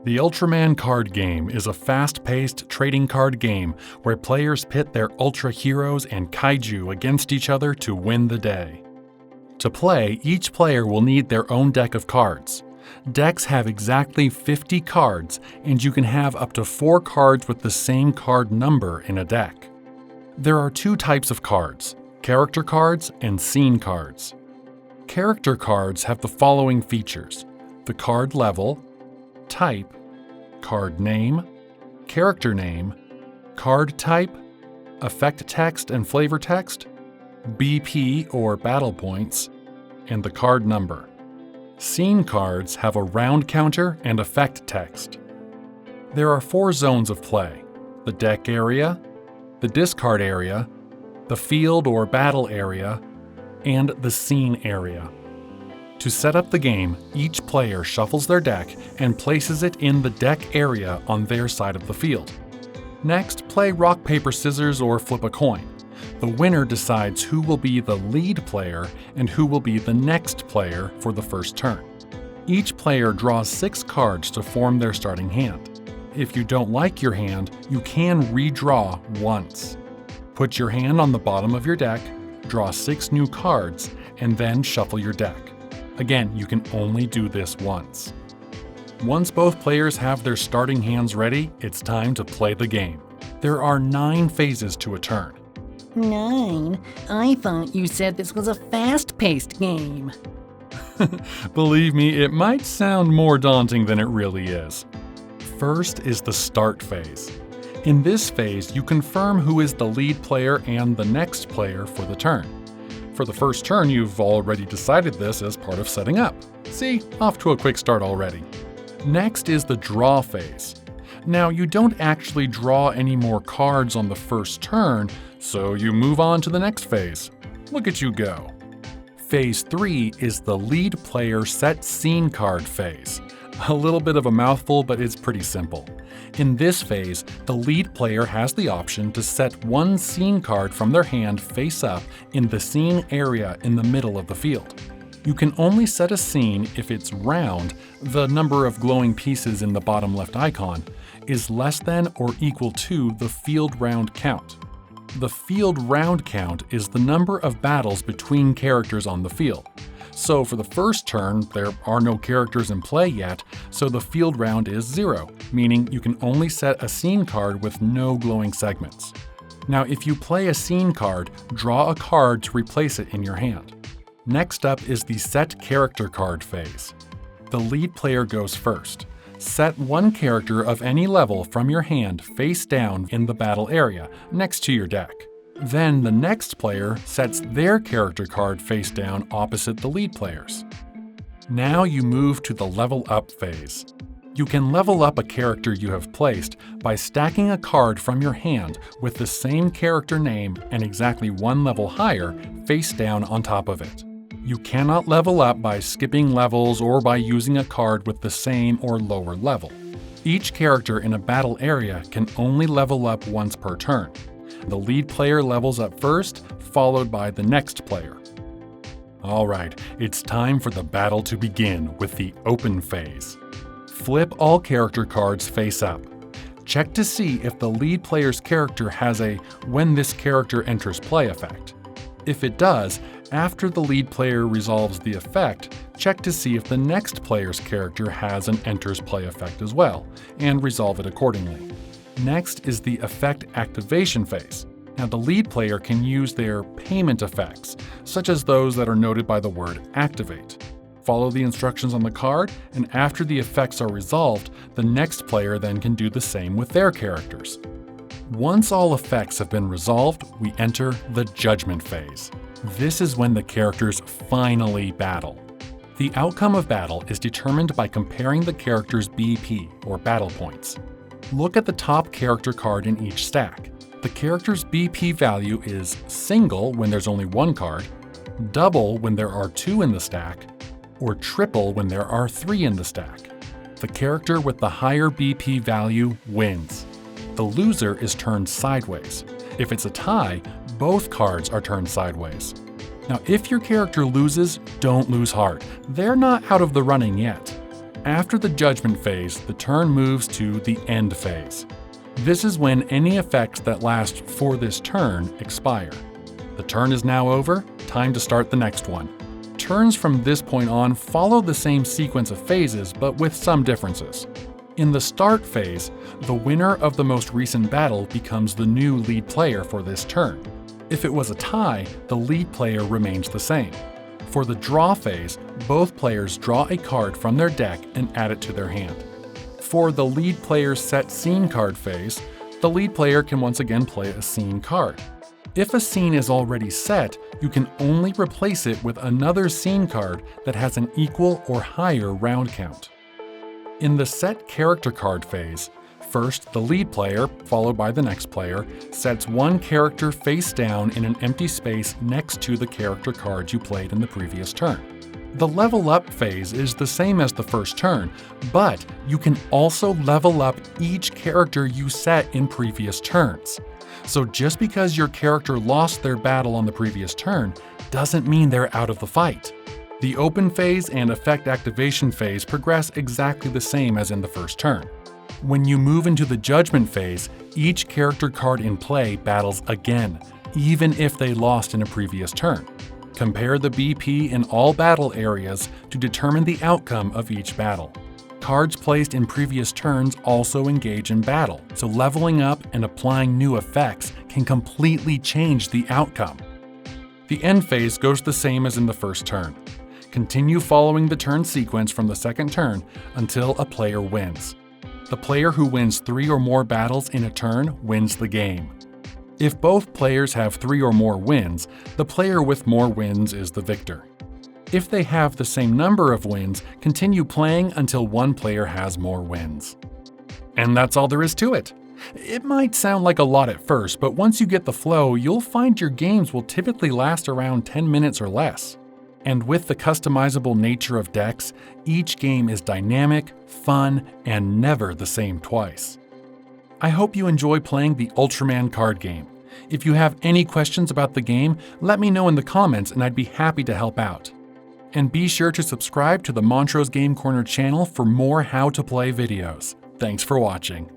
The Ultraman Card Game is a fast-paced trading card game where players pit their Ultra heroes and kaiju against each other to win the day. To play, each player will need their own deck of cards. Decks have exactly 50 cards, and you can have up to 4 cards with the same card number in a deck. There are 2 types of cards: character cards and scene cards. Character cards have the following features: the card level, type, card name, character name, card type, effect text and flavor text, BP or battle points, and the card number. Scene cards have a round counter and effect text. There are 4 zones of play: the deck area, the discard area, the field or battle area, and the scene area. To set up the game, each player shuffles their deck and places it in the deck area on their side of the field. Next, play rock, paper, scissors, or flip a coin. The winner decides who will be the lead player and who will be the next player for the first turn. Each player draws 6 cards to form their starting hand. If you don't like your hand, you can redraw once. Put your hand on the bottom of your deck, draw 6 new cards, and then shuffle your deck. Again, you can only do this once. Once both players have their starting hands ready, it's time to play the game. There are 9 phases to a turn. 9? I thought you said this was a fast-paced game. Believe me, it might sound more daunting than it really is. First is the start phase. In this phase, you confirm who is the lead player and the next player for the turn. For the first turn, you've already decided this as part of setting up. See, off to a quick start already. Next is the draw phase. Now, you don't actually draw any more cards on the first turn, so you move on to the next phase. Look at you go. Phase 3 is the lead player set scene card phase. A little bit of a mouthful, but it's pretty simple. In this phase, the lead player has the option to set 1 scene card from their hand face up in the scene area in the middle of the field. You can only set a scene if it's round, the number of glowing pieces in the bottom left icon, is less than or equal to the field round count. The field round count is the number of battles between characters on the field. So for the first turn, there are no characters in play yet, so the field round is 0, meaning you can only set a scene card with no glowing segments. Now, if you play a scene card, draw a card to replace it in your hand. Next up is the set character card phase. The lead player goes first. Set 1 character of any level from your hand face down in the battle area, next to your deck. Then the next player sets their character card face down opposite the lead player's. Now you move to the level up phase. You can level up a character you have placed by stacking a card from your hand with the same character name and exactly 1 level higher face down on top of it. You cannot level up by skipping levels or by using a card with the same or lower level. Each character in a battle area can only level up once per turn. The lead player levels up first, followed by the next player. Alright, it's time for the battle to begin with the open phase. Flip all character cards face up. Check to see if the lead player's character has a "when this character enters play" effect. If it does, after the lead player resolves the effect, check to see if the next player's character has an enters play effect as well, and resolve it accordingly. Next is the effect activation phase. Now, the lead player can use their payment effects, such as those that are noted by the word activate. Follow the instructions on the card, and after the effects are resolved, the next player then can do the same with their characters. Once all effects have been resolved, we enter the judgment phase. This is when the characters finally battle. The outcome of battle is determined by comparing the characters' BP, or battle points. Look at the top character card in each stack. The character's BP value is single when there's only 1 card, double when there are 2 in the stack, or triple when there are 3 in the stack. The character with the higher BP value wins. The loser is turned sideways. If it's a tie, both cards are turned sideways. Now, if your character loses, don't lose heart. They're not out of the running yet. After the judgment phase, the turn moves to the end phase. This is when any effects that last for this turn expire. The turn is now over, time to start the next one. Turns from this point on follow the same sequence of phases, but with some differences. In the start phase, the winner of the most recent battle becomes the new lead player for this turn. If it was a tie, the lead player remains the same. For the draw phase, both players draw a card from their deck and add it to their hand. For the lead player's set scene card phase, the lead player can once again play a scene card. If a scene is already set, you can only replace it with another scene card that has an equal or higher round count. In the set character card phase, first the lead player, followed by the next player, sets one character face down in an empty space next to the character card you played in the previous turn. The level up phase is the same as the first turn, but you can also level up each character you set in previous turns. So just because your character lost their battle on the previous turn doesn't mean they're out of the fight. The open phase and effect activation phase progress exactly the same as in the first turn. When you move into the judgment phase, each character card in play battles again, even if they lost in a previous turn. Compare the BP in all battle areas to determine the outcome of each battle. Cards placed in previous turns also engage in battle, so leveling up and applying new effects can completely change the outcome. The end phase goes the same as in the first turn. Continue following the turn sequence from the second turn until a player wins. The player who wins 3 or more battles in a turn wins the game. If both players have 3 or more wins, the player with more wins is the victor. If they have the same number of wins, continue playing until one player has more wins. And that's all there is to it. It might sound like a lot at first, but once you get the flow, you'll find your games will typically last around 10 minutes or less. And with the customizable nature of decks, each game is dynamic, fun, and never the same twice. I hope you enjoy playing the Ultraman card game. If you have any questions about the game, let me know in the comments and I'd be happy to help out. And be sure to subscribe to the Montrose Game Corner channel for more how to play videos. Thanks for watching.